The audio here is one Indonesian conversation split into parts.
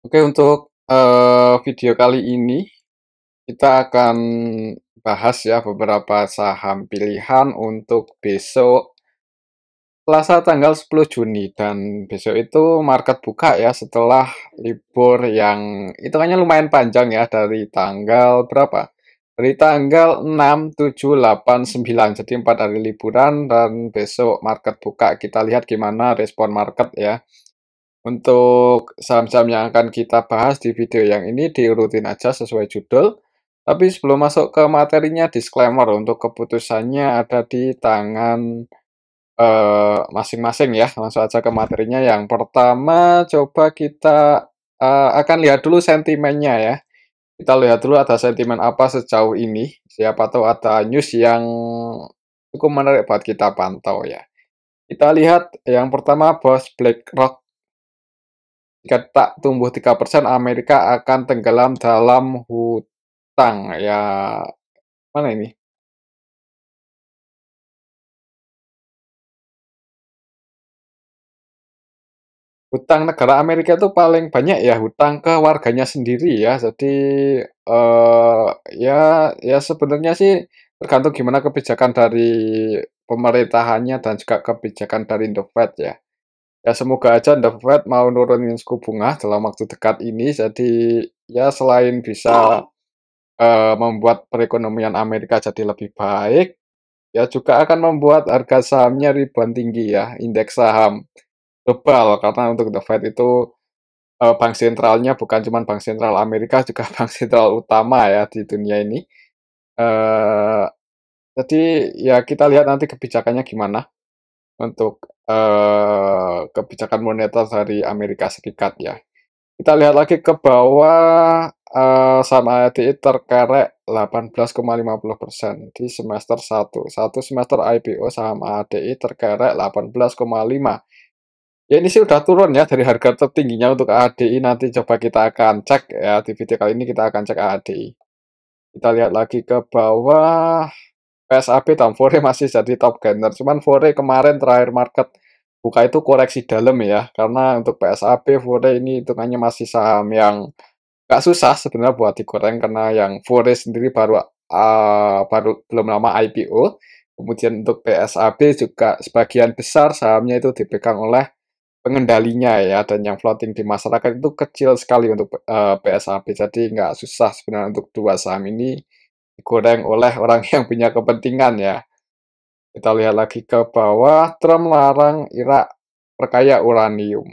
Oke, untuk video kali ini kita akan bahas ya beberapa saham pilihan untuk besok Selasa tanggal 10 Juni dan besok itu market buka ya setelah libur yang hitungannya lumayan panjang ya dari tanggal berapa? Dari tanggal 6, 7, 8, 9. Jadi 4 hari liburan dan besok market buka. Kita lihat gimana respon market ya. Untuk saham-saham yang akan kita bahas di video yang ini diurutin aja sesuai judul. Tapi sebelum masuk ke materinya, disclaimer untuk keputusannya ada di tangan masing-masing ya. Langsung aja ke materinya. Yang pertama, coba kita akan lihat dulu sentimennya ya. Kita lihat dulu ada sentimen apa sejauh ini. Siapa tahu ada news yang cukup menarik buat kita pantau ya. Kita lihat yang pertama, bos BlackRock. Jika tak tumbuh 3%, Amerika akan tenggelam dalam hutang. Ya, mana ini? Hutang negara Amerika itu paling banyak ya hutang ke warganya sendiri ya. Jadi ya sebenarnya sih tergantung gimana kebijakan dari pemerintahannya dan juga kebijakan dari The Fed ya. Ya semoga aja The Fed mau nurunin suku bunga dalam waktu dekat ini. Jadi ya selain bisa membuat perekonomian Amerika jadi lebih baik, ya juga akan membuat harga sahamnya rebound tinggi ya, indeks saham global. Karena untuk The Fed itu bank sentralnya bukan cuma bank sentral Amerika, juga bank sentral utama ya di dunia ini. Eee, jadi ya kita lihat nanti kebijakannya gimana untuk kebijakan moneter dari Amerika Serikat ya. Kita lihat lagi ke bawah, saham ADI terkerek 18,50% di semester satu. Satu semester IPO saham ADI terkerek 18,5. Ya ini sih udah turun ya dari harga tertingginya untuk ADI, nanti coba kita akan cek ya, di video kali ini kita akan cek ADI. Kita lihat lagi ke bawah, PSAB dan Fore masih jadi top gainer, cuman Fore kemarin terakhir market buka itu koreksi dalam ya, karena untuk PSAB, Fore ini hitungannya masih saham yang nggak susah sebenarnya buat digoreng karena yang Fore sendiri baru belum lama IPO. Kemudian untuk PSAB juga sebagian besar sahamnya itu dipegang oleh pengendalinya ya, dan yang floating di masyarakat itu kecil sekali untuk PSAB. Jadi nggak susah sebenarnya untuk dua saham ini digoreng oleh orang yang punya kepentingan ya. Kita lihat lagi ke bawah, Trump larang Irak perkaya uranium.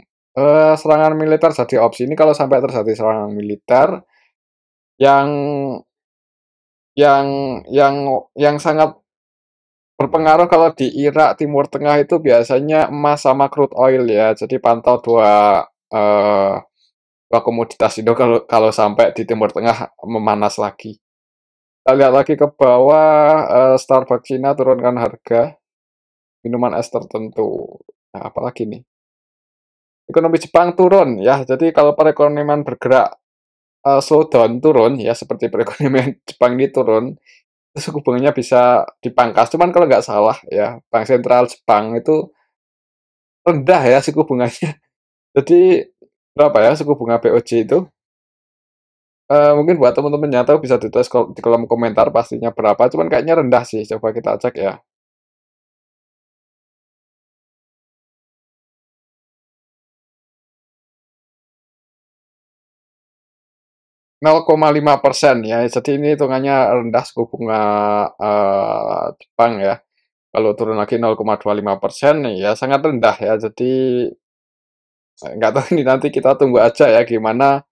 Serangan militer jadi opsi ini kalau sampai terjadi serangan militer yang yang yang sangat berpengaruh kalau di Irak, Timur Tengah itu biasanya emas sama crude oil ya. Jadi pantau eh, dua komoditas itu kalau kalau sampai di Timur Tengah memanas lagi. Kita lihat lagi ke bawah, Starbucks Cina turunkan harga minuman es tertentu. Nah, apalagi nih? Ekonomi Jepang turun ya. Jadi kalau perekonomian bergerak slowdown turun ya, seperti perekonomian Jepang ini turun, itu suku bunganya bisa dipangkas. Cuman kalau nggak salah ya, Bank Sentral Jepang itu rendah ya suku bunganya. Jadi berapa ya suku bunga BOJ itu? Mungkin buat teman-teman yang tahu bisa ditulis di kolom komentar pastinya berapa. Cuman kayaknya rendah sih. Coba kita cek ya. 0,5% ya. Jadi ini hitungannya rendah suku bunga Jepang ya. Kalau turun lagi 0,25% ya sangat rendah ya. Jadi nggak tahu ini nanti kita tunggu aja ya gimana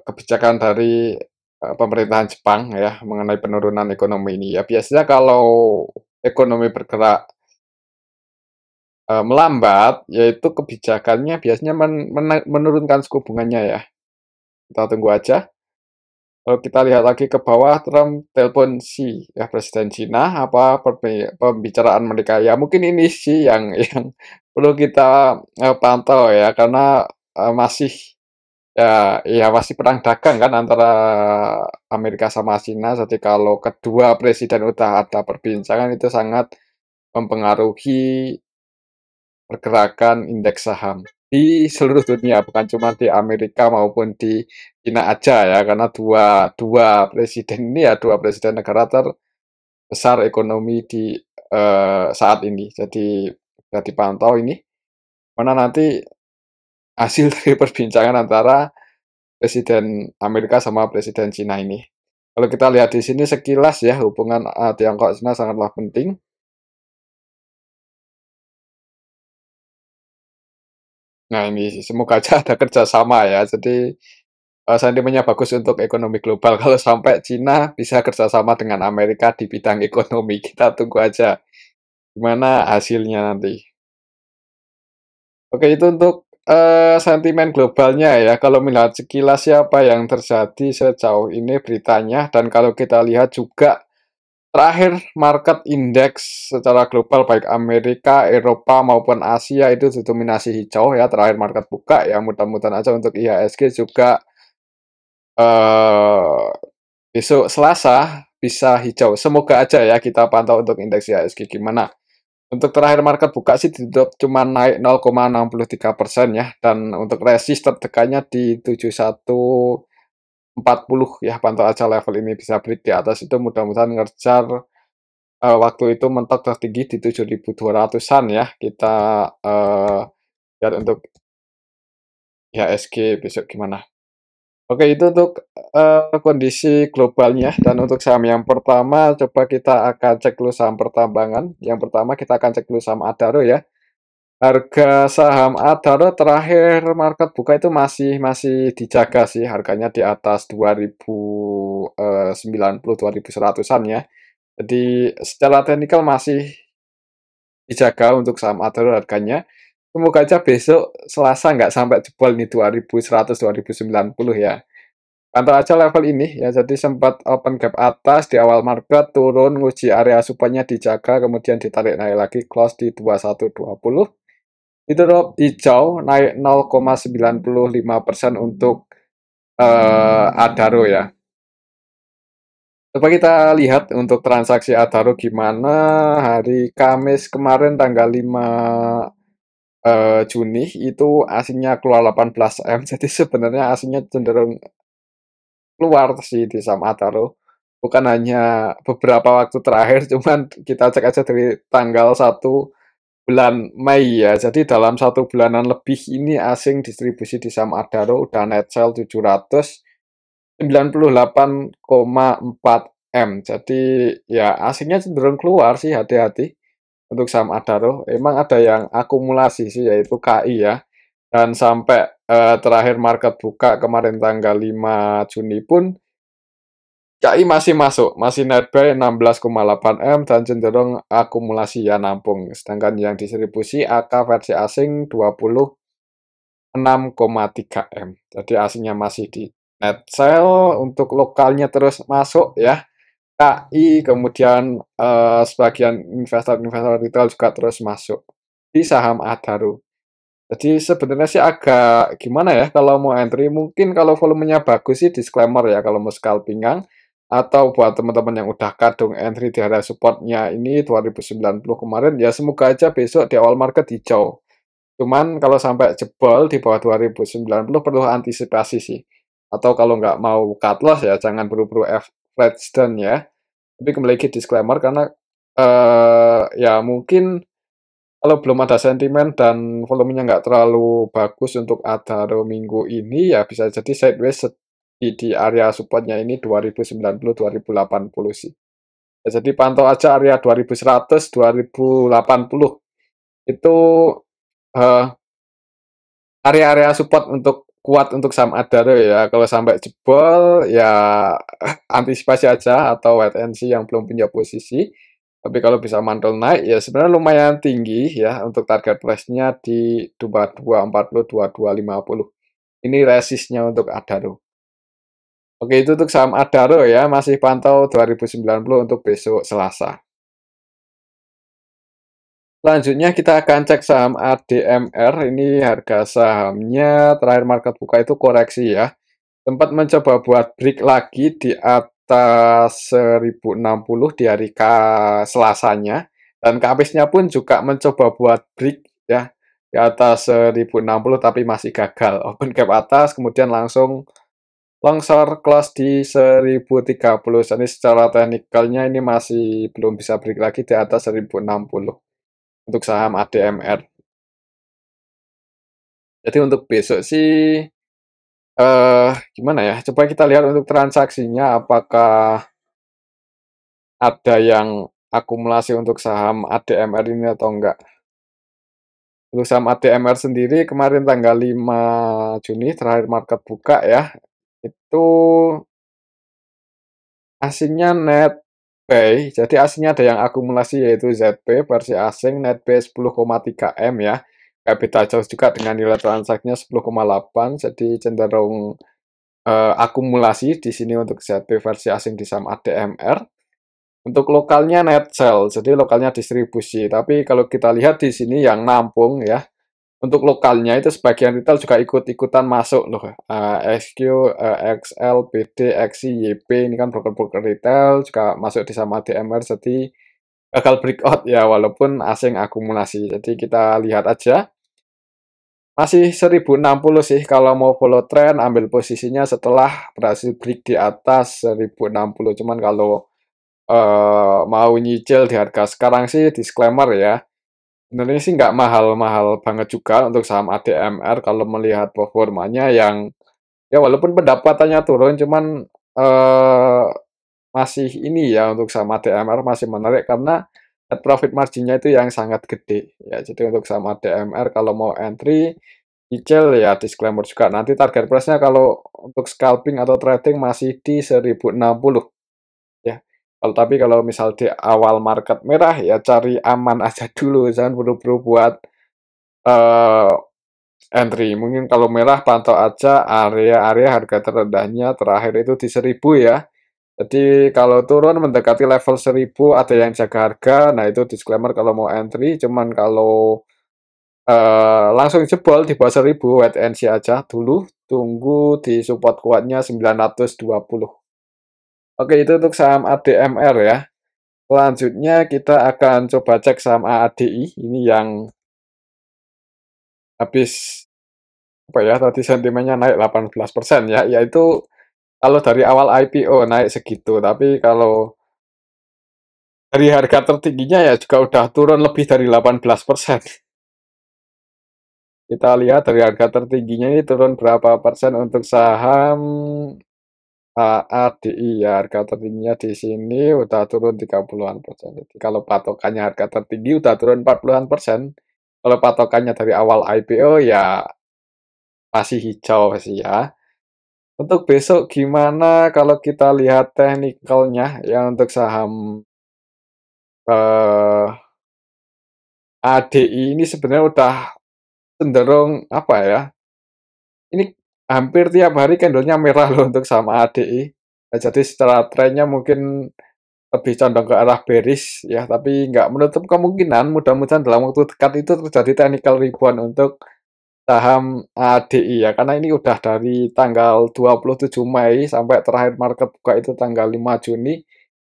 kebijakan dari pemerintahan Jepang ya mengenai penurunan ekonomi ini ya. Biasanya kalau ekonomi bergerak melambat, yaitu kebijakannya biasanya menurunkan suku bunganya ya. Kita tunggu aja. Kalau kita lihat lagi ke bawah, Trump telepon Xi, ya Presiden Cina, apa pembicaraan mereka ya. Mungkin ini sih yang yang perlu kita pantau ya, karena masih ya masih perang dagang kan antara Amerika sama Cina. Jadi kalau kedua presiden udah ada perbincangan itu sangat mempengaruhi pergerakan indeks saham. di seluruh dunia, bukan cuma di Amerika maupun di Cina aja ya, karena dua dua presiden ini ya dua presiden negara terbesar ekonomi di saat ini. Jadi sudah dipantau ini, mana nanti hasil dari perbincangan antara Presiden Amerika sama Presiden Cina ini. Kalau kita lihat di sini sekilas ya hubungan Tiongkok Cina sangatlah penting. Nah ini semoga aja ada kerjasama ya. Jadi sentimennya bagus untuk ekonomi global. Kalau sampai Cina bisa kerjasama dengan Amerika di bidang ekonomi, kita tunggu aja gimana hasilnya nanti. Oke, itu untuk sentimen globalnya ya. Kalau melihat sekilas siapa yang terjadi sejauh ini beritanya, dan kalau kita lihat juga terakhir market indeks secara global baik Amerika, Eropa maupun Asia itu didominasi hijau ya. Terakhir market buka ya, mudah-mudahan aja untuk IHSG juga eh besok Selasa bisa hijau. Semoga aja ya, kita pantau untuk indeks IHSG gimana. Untuk terakhir market buka sih ditutup cuma naik 0,63% ya, dan untuk resist tertekannya di 7140 ya, pantau aja level ini bisa break di atas itu, mudah-mudahan ngejar waktu itu mentok tertinggi di 7200-an ya. Kita lihat untuk IHSG besok gimana. Oke, itu untuk kondisi globalnya, dan untuk saham yang pertama coba kita akan cek dulu saham pertambangan. Yang pertama kita akan cek dulu saham Adaro ya. Harga saham Adaro terakhir market buka itu masih masih dijaga sih, harganya di atas 2090, 2100-an ya. Jadi secara teknikal masih dijaga untuk saham Adaro harganya. Semoga aja besok Selasa nggak sampai jebol nih 2100, 2090 ya. Pantau aja level ini ya, jadi sempat open gap atas di awal market, turun, nguji area supply-nya dijaga, kemudian ditarik naik lagi, close di 2120. Itu drop hijau, naik 0,95% untuk Adaro ya. Coba kita lihat untuk transaksi Adaro gimana hari Kamis kemarin tanggal 5 Juni itu asingnya keluar 18M. Jadi sebenarnya asingnya cenderung keluar sih di saham Adaro. Bukan hanya beberapa waktu terakhir, cuman kita cek aja dari tanggal 1 bulan Mei ya. Jadi dalam 1 bulanan lebih ini asing distribusi di saham Adaro udah net sell 798,4 M. Jadi ya asingnya cenderung keluar sih, hati-hati untuk saham Adaro. Emang ada yang akumulasi sih, yaitu KI ya. Dan sampai terakhir market buka kemarin tanggal 5 Juni pun KI masih masuk, masih net buy 16,8 M dan cenderung akumulasi ya, nampung. Sedangkan yang distribusi AK versi asing 26,3 M. Jadi asingnya masih di net sell, untuk lokalnya terus masuk ya. KI, kemudian sebagian investor-investor retail juga terus masuk di saham Adaro. Jadi sebenarnya sih agak gimana ya kalau mau entry, mungkin kalau volumenya bagus sih disclaimer ya kalau mau scalpingan, atau buat teman-teman yang udah kadung entry di area supportnya ini 2090 kemarin ya, semoga aja besok di awal market hijau. Cuman kalau sampai jebol di bawah 2090 perlu antisipasi sih. Atau kalau nggak mau cut loss ya jangan buru-buru average down ya. Tapi kembali lagi disclaimer karena ya mungkin kalau belum ada sentimen dan volumenya nggak terlalu bagus untuk Adaro minggu ini, ya bisa jadi sideways di area supportnya ini 2090, 2080 sih. Ya, jadi pantau aja area 2100, 2080. Itu eh, area-area support untuk kuat untuk saham Adaro ya. Kalau sampai jebol ya antisipasi aja atau wait and see yang belum punya posisi. Tapi kalau bisa mantul naik ya sebenarnya lumayan tinggi ya, untuk target price-nya di 2240, 2250. Ini resistnya untuk Adaro. Oke, itu untuk saham Adaro ya, masih pantau 2090 untuk besok Selasa. Selanjutnya kita akan cek saham ADMR. Ini harga sahamnya terakhir market buka itu koreksi ya. Sempat mencoba buat break lagi di atas 1060 di hari Selasanya. Dan Kamisnya pun juga mencoba buat break ya. di atas 1060 tapi masih gagal. Open gap atas, kemudian langsung longsor close di 1030. Jadi secara teknikalnya ini masih belum bisa break lagi di atas 1060 untuk saham ADMR. Jadi untuk besok sih gimana ya? Coba kita lihat untuk transaksinya apakah ada yang akumulasi untuk saham ADMR ini atau enggak. Untuk saham ADMR sendiri kemarin tanggal 5 Juni terakhir market buka ya. Itu asingnya NetBuy, jadi asingnya ada yang akumulasi yaitu ZB versi asing NetBuy 10,3 M ya. Gak beda jauh juga dengan nilai transaksinya 10,8, jadi cenderung akumulasi di sini untuk ZB versi asing di saham ADMR. Untuk lokalnya net sell, jadi lokalnya distribusi. Tapi kalau kita lihat di sini yang nampung ya, untuk lokalnya itu sebagian retail juga ikut-ikutan masuk loh. XQ, XL, BD, XI, YP ini kan broker-broker retail juga masuk di sama DMR, jadi gagal breakout ya walaupun asing akumulasi. Jadi kita lihat aja. Masih 1060 sih kalau mau follow trend ambil posisinya setelah berhasil break di atas 1060. Cuman kalau mau nyicil di harga sekarang sih disclaimer ya. Sebenarnya sih nggak mahal-mahal banget juga untuk saham ADMR kalau melihat performanya yang ya walaupun pendapatannya turun cuman eh, masih ini ya untuk saham ADMR masih menarik karena net profit marginnya itu yang sangat gede ya. Jadi untuk saham ADMR kalau mau entry cicil ya disclaimer juga nanti target price-nya kalau untuk scalping atau trading masih di 1060 ya. Tapi kalau misal di awal market merah ya cari aman aja dulu, jangan buru-buru buat eh, entry. Mungkin kalau merah pantau aja area-area harga terendahnya terakhir itu di 1000 ya. Jadi kalau turun mendekati level 1000 ada yang jaga harga, nah itu disclaimer kalau mau entry. Cuman kalau langsung jebol di bawah 1000 wait and see aja dulu, tunggu di support kuatnya 920. Oke, itu untuk saham ADMR ya. Selanjutnya kita akan coba cek saham AADI, ini yang habis apa ya tadi sentimennya naik 18% ya, yaitu kalau dari awal IPO naik segitu, tapi kalau dari harga tertingginya ya juga udah turun lebih dari 18%. Kita lihat dari harga tertingginya ini turun berapa persen untuk saham AADI ya, harga tertingginya di sini udah turun 30-an persen. Jadi kalau patokannya harga tertinggi udah turun 40-an persen. Kalau patokannya dari awal IPO ya masih hijau sih ya. Untuk besok gimana kalau kita lihat teknikalnya ya untuk saham eh, ADI ini sebenarnya udah cenderung apa ya? Ini hampir tiap hari candlenya merah loh untuk saham ADI. Nah, jadi secara trennya mungkin lebih condong ke arah bearish ya, tapi nggak menutup kemungkinan mudah-mudahan dalam waktu dekat itu terjadi technical rebound untuk saham ADI ya, karena ini udah dari tanggal 27 Mei sampai terakhir market buka itu tanggal 5 Juni.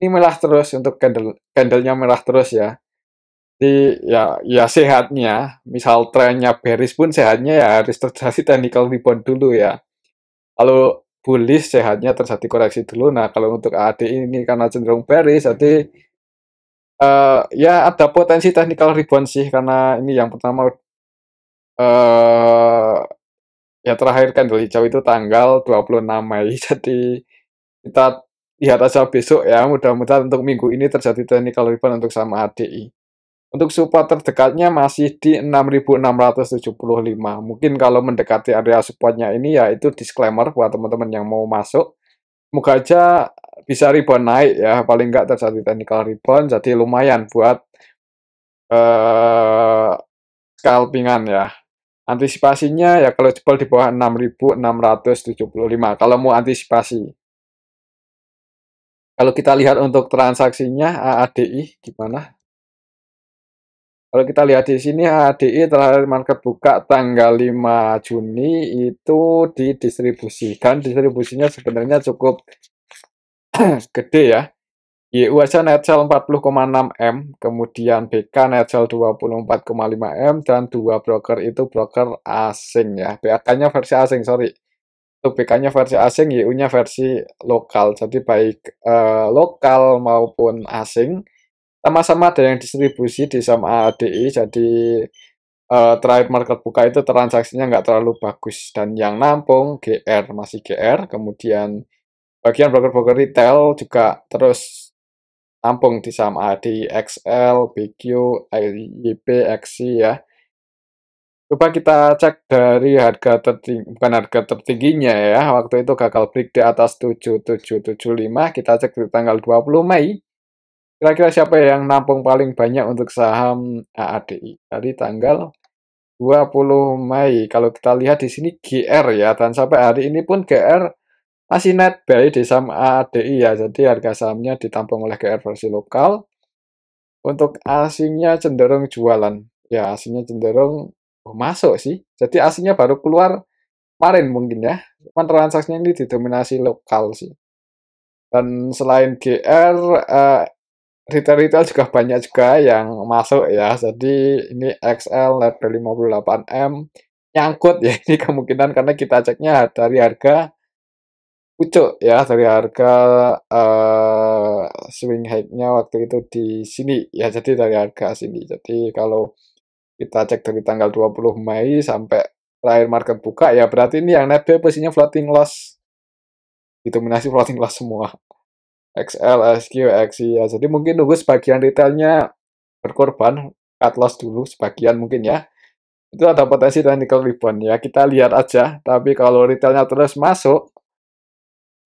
Ini merah terus untuk candlenya merah terus ya. Jadi ya sehatnya, misal trennya bearish pun sehatnya ya harus terjadi technical rebound dulu ya. Kalau bullish sehatnya terjadi koreksi dulu. Nah, kalau untuk ADI ini karena cenderung bearish, jadi ya ada potensi technical rebound sih karena ini yang pertama eh ya terakhir candle hijau itu tanggal 26 Mei. Jadi kita lihat aja besok ya. Mudah-mudahan untuk minggu ini terjadi technical rebound untuk sama ADI. Untuk support terdekatnya masih di 6.675. Mungkin kalau mendekati area supportnya ini ya itu disclaimer buat teman-teman yang mau masuk. Semoga aja bisa rebound naik ya. Paling nggak terjadi technical rebound. Jadi lumayan buat eh scalpingan ya. Antisipasinya ya kalau jebol di bawah 6.675 kalau mau antisipasi. Kalau kita lihat untuk transaksinya AADI gimana? Kalau kita lihat di sini AADI terakhir market buka tanggal 5 Juni itu didistribusikan. Distribusinya sebenarnya cukup gede ya. YU aja net sell 40,6 M, kemudian BK net sell 24,5 M, dan dua broker itu broker asing ya. BK-nya versi asing, sorry. Untuk BK-nya versi asing, YU-nya versi lokal. Jadi baik lokal maupun asing, sama-sama ada yang distribusi di saham AADI. Jadi terakhir market buka itu transaksinya nggak terlalu bagus. Dan yang nampung GR, masih GR. Kemudian bagian broker-broker retail juga terus nampung di saham ADI, XL, BQ, IYP, XI ya. Coba kita cek dari harga tertinggi, bukan harga tertingginya ya. Waktu itu gagal break di atas 7775. Kita cek di tanggal 20 Mei. Kira-kira siapa yang nampung paling banyak untuk saham AADI? Dari tanggal 20 Mei. Kalau kita lihat di sini GR ya, dan sampai hari ini pun GR masih net buy di saham AADI ya. Jadi harga sahamnya ditampung oleh GR versi lokal. Untuk asingnya cenderung jualan. Ya, asingnya cenderung masuk sih. Jadi asingnya baru keluar kemarin mungkin ya. Cuman transaksinya ini didominasi lokal sih. Dan selain GR, retail-retail juga banyak juga yang masuk ya. Jadi ini XL level 58M nyangkut ya, ini kemungkinan karena kita ceknya dari harga pucuk ya, dari harga swing high-nya waktu itu di sini ya, jadi dari harga sini. Jadi kalau kita cek dari tanggal 20 Mei sampai terakhir market buka ya, berarti ini yang net buy posisinya floating loss, didominasi floating loss semua. XL, SQ, XI ya. Jadi mungkin nunggu sebagian retailnya berkorban, cut loss dulu sebagian mungkin ya. Itu ada potensi technical rebound ya. Kita lihat aja. Tapi kalau retailnya terus masuk,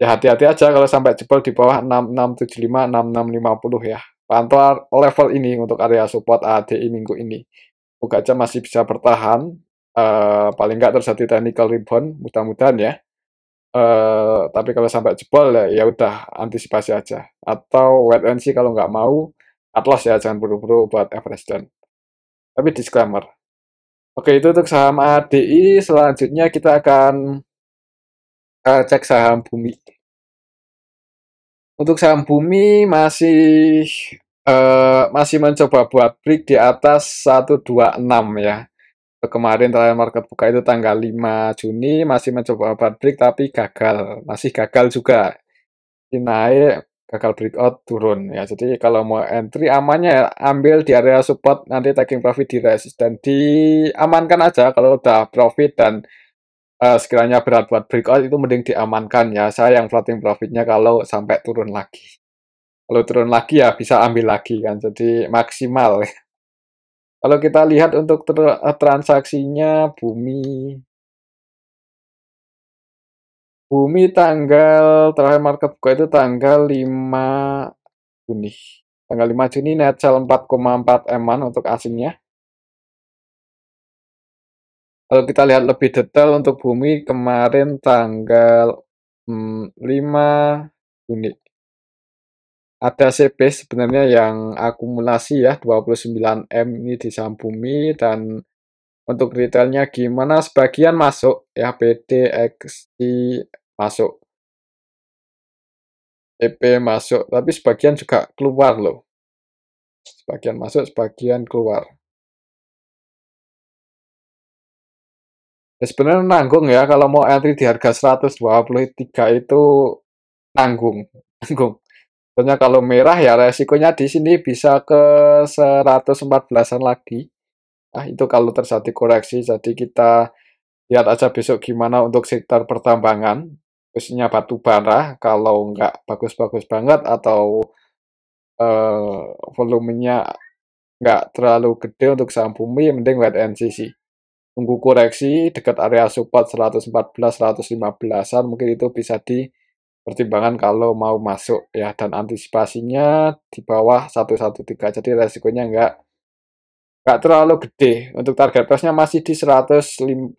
ya hati-hati aja kalau sampai jebol di bawah 6675, 6650 ya. Pantau level ini untuk area support ADI minggu ini. Semoga aja masih bisa bertahan. Paling nggak terjadi technical rebound, mudah-mudahan ya. Tapi kalau sampai jebol ya udah antisipasi aja. Atau wait and see kalau nggak mau, cut loss ya, jangan buru-buru buat average down. Tapi disclaimer. Oke, itu untuk saham ADI. Selanjutnya kita akan cek saham Bumi. Untuk saham Bumi masih mencoba buat break di atas 126 ya. Kemarin terakhir market buka itu tanggal 5 Juni masih mencoba buat break tapi gagal. Masih gagal juga. Ini naik, gagal breakout turun ya. Jadi kalau mau entry amannya ya, ambil di area support, nanti taking profit di resisten. Diamankan aja kalau udah profit dan sekiranya berat buat breakout itu mending diamankan ya. Saya yang floating profitnya kalau sampai turun lagi. Kalau turun lagi ya bisa ambil lagi kan. Jadi maksimal. Kalau kita lihat untuk transaksinya Bumi tanggal terakhir market buka itu tanggal 5 Juni. Tanggal 5 Juni net sell 4,4 M-an untuk asingnya. Kalau kita lihat lebih detail untuk Bumi kemarin tanggal 5 Juni. Ada CP sebenarnya yang akumulasi ya 29 M ini di saham Bumi, dan untuk retailnya gimana, sebagian masuk ya, PD, XI masuk, EP masuk, tapi sebagian juga keluar loh. Sebagian masuk, sebagian keluar. Ya, sebenarnya nanggung ya, kalau mau entry di harga 123 itu nanggung, nanggung. Soalnya kalau merah ya resikonya di sini bisa ke 114-an lagi. Nah, itu kalau terjadi koreksi. Jadi kita lihat aja besok gimana untuk sektor pertambangan, khususnya batu bara. Kalau nggak bagus-bagus banget atau volumenya nggak terlalu gede untuk saham Bumi, mending wait and see sih. Tunggu koreksi dekat area support 114, 115-an, mungkin itu bisa dipertimbangkan kalau mau masuk ya, dan antisipasinya di bawah 113. Jadi resikonya nggak terlalu gede. Untuk target price-nya masih di 126,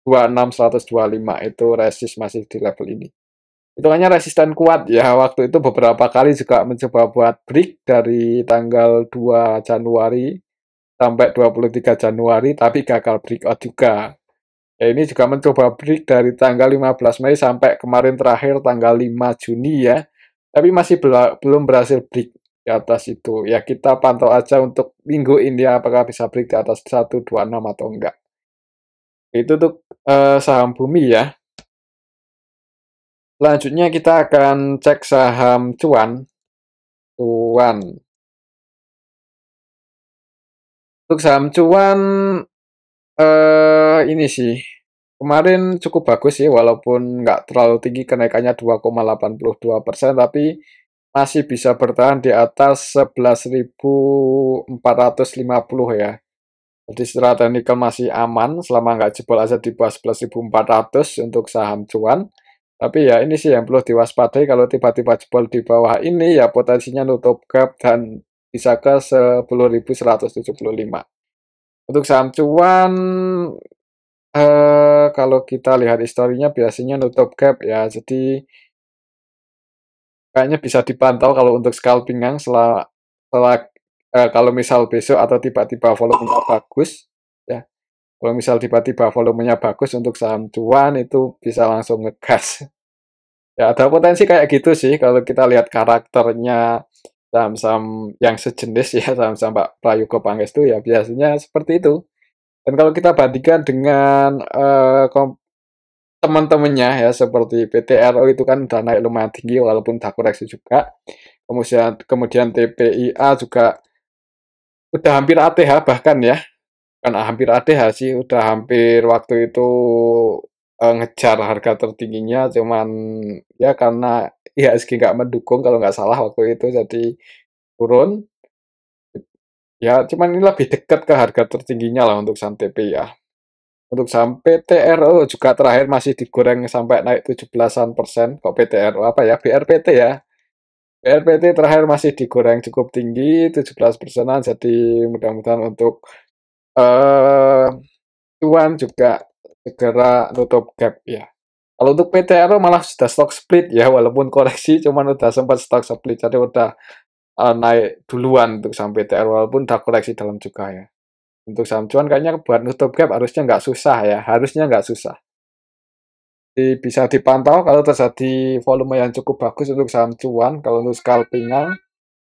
125, itu resist masih di level ini. Itu hanya resisten kuat ya. Waktu itu beberapa kali juga mencoba buat break dari tanggal 2 Januari sampai 23 Januari, tapi gagal breakout juga. Ya, ini juga mencoba break dari tanggal 15 Mei sampai kemarin terakhir tanggal 5 Juni ya. tapi masih belum berhasil break di atas itu. Ya kita pantau aja untuk minggu ini apakah bisa break di atas 126 atau enggak. Itu tuh saham bumi ya. Selanjutnya kita akan cek saham cuan. Cuan. Untuk saham cuan ini sih kemarin cukup bagus sih walaupun nggak terlalu tinggi kenaikannya 2,82%, tapi masih bisa bertahan di atas 11.450 ya. Jadi secara teknikal masih aman selama nggak jebol aja di bawah 11.400 untuk saham cuan. Tapi ya ini sih yang perlu diwaspadai kalau tiba-tiba jebol di bawah ini ya potensinya nutup gap dan bisa ke 10.175. Untuk saham cuan kalau kita lihat historinya biasanya nutup gap ya. Jadi kayaknya bisa dipantau kalau untuk scalpingan setelah kalau misal besok atau tiba-tiba volumenya bagus ya. Kalau misal tiba-tiba volumenya bagus untuk saham cuan itu bisa langsung ngegas. Ya ada potensi kayak gitu sih kalau kita lihat karakternya saham-saham yang sejenis ya saham-saham Pak Prayogo Pangestu ya biasanya seperti itu. Dan kalau kita bandingkan dengan teman-temannya ya seperti PTRO itu kan udah naik lumayan tinggi walaupun udah koreksi juga. Kemudian TPIA juga udah hampir ATH bahkan ya. Kan hampir ATH sih udah hampir waktu itu ngejar harga tertingginya cuman ya karena IHSG nggak mendukung kalau nggak salah waktu itu jadi turun. Ya cuman ini lebih dekat ke harga tertingginya lah untuk saham TPIA. Untuk saham PTRO juga terakhir masih digoreng sampai naik 17-an%. Kok PTRO apa ya? BRPT ya. BRPT terakhir masih digoreng cukup tinggi 17%-an. Jadi mudah-mudahan untuk eh cuan juga segera nutup gap ya. Kalau untuk PTRO malah sudah stock split ya, walaupun koreksi cuman udah sempat stock split. Jadi udah naik duluan untuk saham PTRO walaupun udah koreksi dalam juga ya. Untuk saham cuan kayaknya buat nutup gap harusnya nggak susah ya, harusnya nggak susah. Bisa dipantau kalau terjadi volume yang cukup bagus untuk saham cuan. Kalau untuk scalpingan,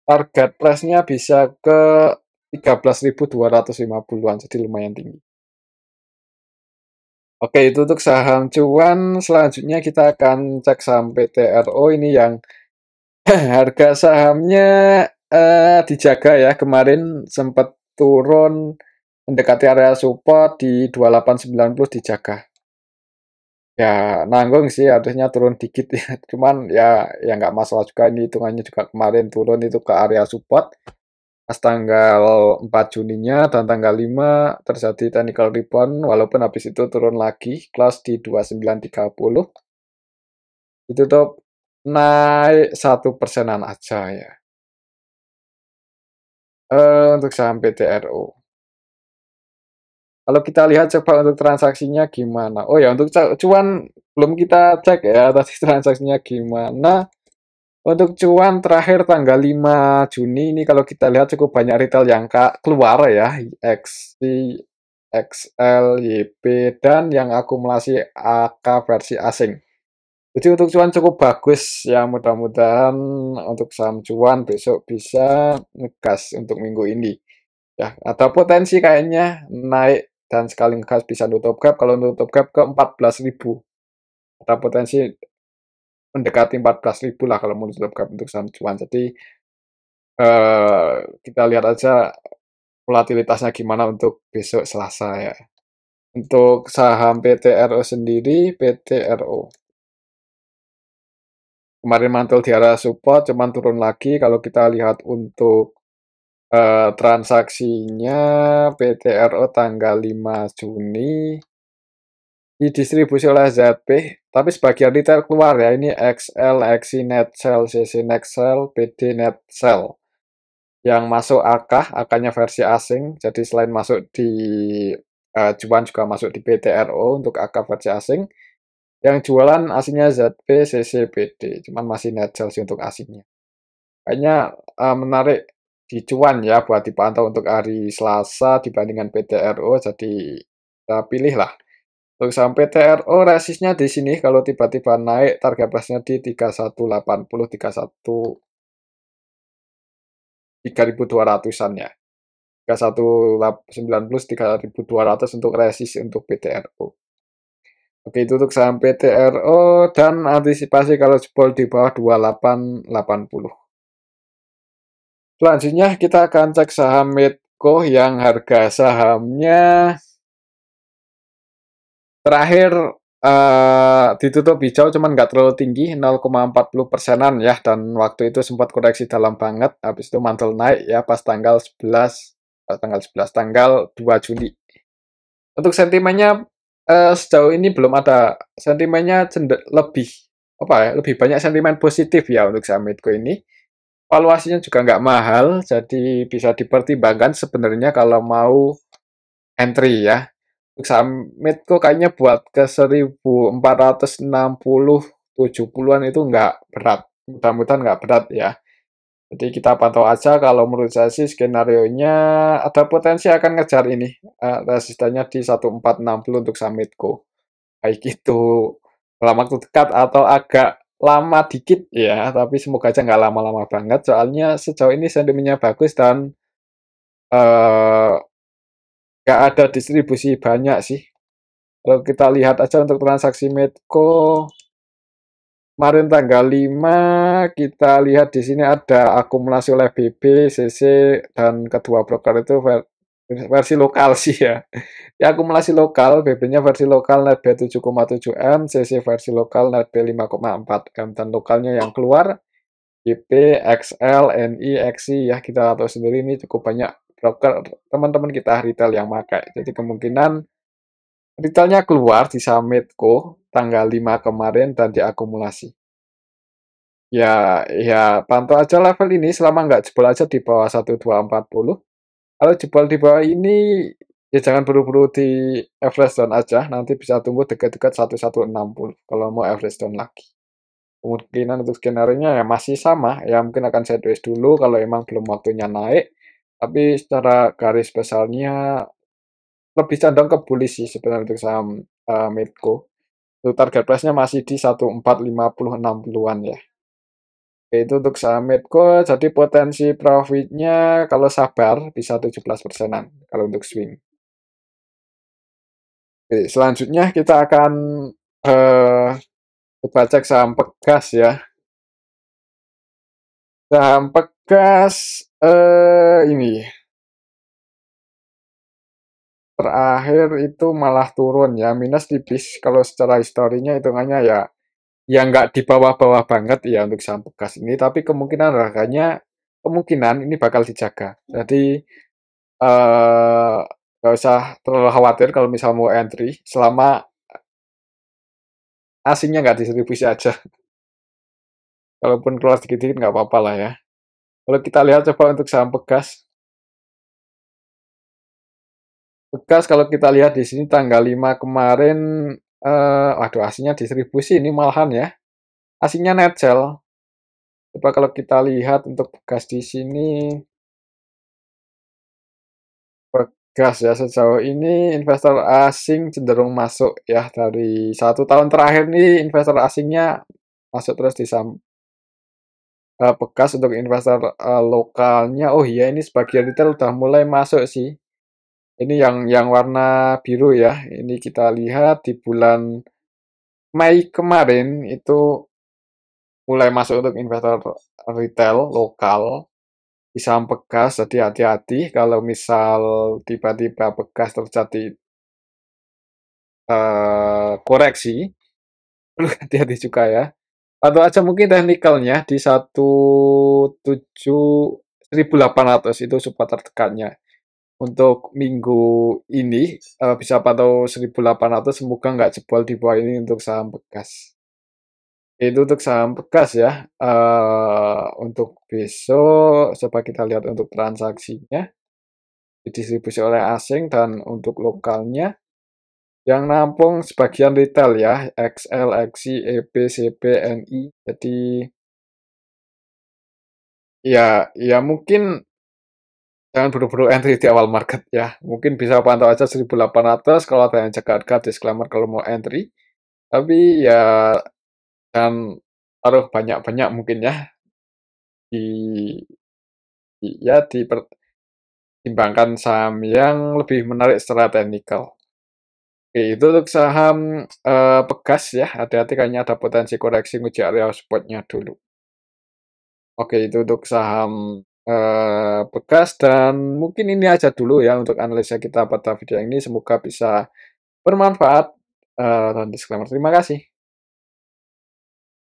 target price-nya bisa ke 13.250-an, jadi lumayan tinggi. Oke, itu untuk saham cuan. Selanjutnya kita akan cek saham PTRO ini yang harga sahamnya dijaga ya. Kemarin sempat turun mendekati area support di 2890 dijaga. Ya, nanggung sih harusnya turun dikit ya. Cuman ya nggak masalah juga ini hitungannya juga kemarin turun itu ke area support pas tanggal 4 Juninya dan tanggal 5 terjadi technical rebound walaupun habis itu turun lagi kelas di 2930 ditutup naik 1%-an aja ya. Untuk saham PTRO. Kalau kita lihat coba untuk transaksinya gimana. Oh ya untuk cuan belum kita cek ya tadi transaksinya gimana. Untuk cuan terakhir tanggal 5 Juni ini kalau kita lihat cukup banyak retail yang keluar ya, XC, XL, YP, dan yang akumulasi AK versi asing. Jadi untuk cuan cukup bagus ya mudah-mudahan untuk saham cuan besok bisa ngegas untuk minggu ini. Ya, ada potensi kayaknya naik dan sekali ngegas bisa nutup gap. Kalau nutup gap ke 14.000. Ada potensi mendekati 14.000 lah kalau mau nutup gap untuk saham cuan. Jadi kita lihat aja volatilitasnya gimana untuk besok Selasa ya. Untuk saham PTRO sendiri, PTRO kemarin mantul di area support, cuman turun lagi. Kalau kita lihat untuk transaksinya PTRO tanggal 5 Juni didistribusi oleh ZP, tapi sebagian retail keluar ya. Ini XL, XC Net Sell, CC Net Sell, PD Net Sell. Yang masuk AK-nya versi asing. Jadi selain masuk di cuan juga masuk di PTRO untuk AK versi asing. Yang jualan aslinya ZP, CC, PD. Cuman masih net sell sih untuk asingnya. Kayaknya menarik di cuan ya buat dipantau untuk hari Selasa dibandingkan PTRO. Jadi kita pilih lah Untuk saham PTRO resistnya di sini kalau tiba-tiba naik target price-nya di 3180, 3.200-an ya. 3190, 3.200 untuk resist untuk PTRO. Oke, itu untuk saham PTRO dan antisipasi kalau jebol di bawah 2880. Selanjutnya kita akan cek saham Medco yang harga sahamnya terakhir ditutup hijau cuman nggak terlalu tinggi 0,40%-an ya, dan waktu itu sempat koreksi dalam banget, habis itu mantul naik ya pas tanggal 11, tanggal 2 Juli. Untuk sentimennya sejauh ini belum ada, sentimennya lebih apa ya, lebih banyak sentimen positif ya untuk saham Medco ini. Valuasinya juga nggak mahal, jadi bisa dipertimbangkan sebenarnya kalau mau entry ya. Untuk saham Medco kayaknya buat ke 1460, 70-an itu nggak berat. Mudah-mudahan nggak berat ya. Jadi kita pantau aja, kalau menurut saya sih skenario-nya ada potensi akan ngejar ini. Resistannya di 1460 untuk saham Medco. Baik itu dalam waktu dekat atau agak lama dikit ya, tapi semoga aja nggak lama-lama banget. Soalnya sejauh ini sentimennya bagus dan eh, nggak ada distribusi banyak sih. Kalau kita lihat aja untuk transaksi Medco kemarin tanggal 5, kita lihat di sini ada akumulasi oleh BB, CC, dan kedua broker itu versi lokal sih ya. Ya akumulasi lokal, BB-nya versi lokal net B 7,7 M, CC versi lokal net B 5,4 M, dan lokalnya yang keluar YP, XL, NI, XI ya, kita tahu sendiri ini cukup banyak broker teman-teman kita retail yang pakai. Jadi kemungkinan retailnya keluar di saham Medco tanggal 5 kemarin dan diakumulasi. Ya, ya pantau aja level ini selama nggak jebol aja di bawah 1240. Kalau jebol di bawah ini ya jangan buru-buru di average down aja, nanti bisa tumbuh dekat-dekat 1160 kalau mau average down lagi. Kemungkinan untuk skenario-nya ya masih sama, ya mungkin akan sideways dulu kalau emang belum waktunya naik. Tapi secara garis besarnya lebih condong ke bullish sih sebenarnya untuk saham Medco. Untuk target price-nya masih di 1450, 60-an ya. Oke, itu untuk saham Medco, jadi potensi profitnya kalau sabar bisa 17%-an kalau untuk swing. Oke, selanjutnya kita akan eh, coba cek saham Pegas ya. Saham Pegas ini terakhir itu malah turun ya, minus tipis. Kalau secara historinya hitungannya ya, ya nggak di bawah-bawah banget ya untuk saham Pegas ini, tapi kemungkinan harganya kemungkinan ini bakal dijaga. Jadi nggak usah terlalu khawatir kalau misal mau entry, selama asingnya nggak distribusi aja. Kalaupun keluar dikit-dikit nggak apa-apa lah ya. Kalau kita lihat coba untuk saham Pegas. Pegas kalau kita lihat di sini tanggal 5 kemarin, waduh asingnya distribusi ini malahan ya. Asingnya net sell. Coba kalau kita lihat untuk Pegas di sini, Pegas ya sejauh ini investor asing cenderung masuk ya, dari 1 tahun terakhir nih investor asingnya masuk terus di saham Pegas. Untuk investor lokalnya, oh iya ini sebagian retail udah mulai masuk sih. Ini yang warna biru ya. Ini kita lihat di bulan Mei kemarin itu mulai masuk untuk investor retail lokal di saham Pegas. Jadi hati-hati kalau misal tiba-tiba Pegas terjadi koreksi, perlu hati-hati juga ya. Atau aja mungkin teknikalnya di 17.800 itu support terdekatnya. Untuk minggu ini bisa pantau 1.800, semoga nggak jebol di bawah ini untuk saham Pegas. Itu untuk saham Pegas ya. Untuk besok coba kita lihat untuk transaksinya didistribusi oleh asing dan untuk lokalnya yang nampung sebagian retail ya, XL, XI, EP, CP, NI. Jadi ya mungkin jangan buru-buru entry di awal market ya. Mungkin bisa pantau aja 1.800 kalau ada yang jaga harga disclaimer kalau mau entry. Tapi ya jangan taruh banyak-banyak mungkin ya di ya dipertimbangkan saham yang lebih menarik secara teknikal. Oke, itu untuk saham Pegas ya, hati-hati kayaknya ada potensi koreksi nguji area support-nya dulu. Oke, itu untuk saham Pegas dan mungkin ini aja dulu ya untuk analisa kita pada video ini. Semoga bisa bermanfaat dan disclaimer. Terima kasih.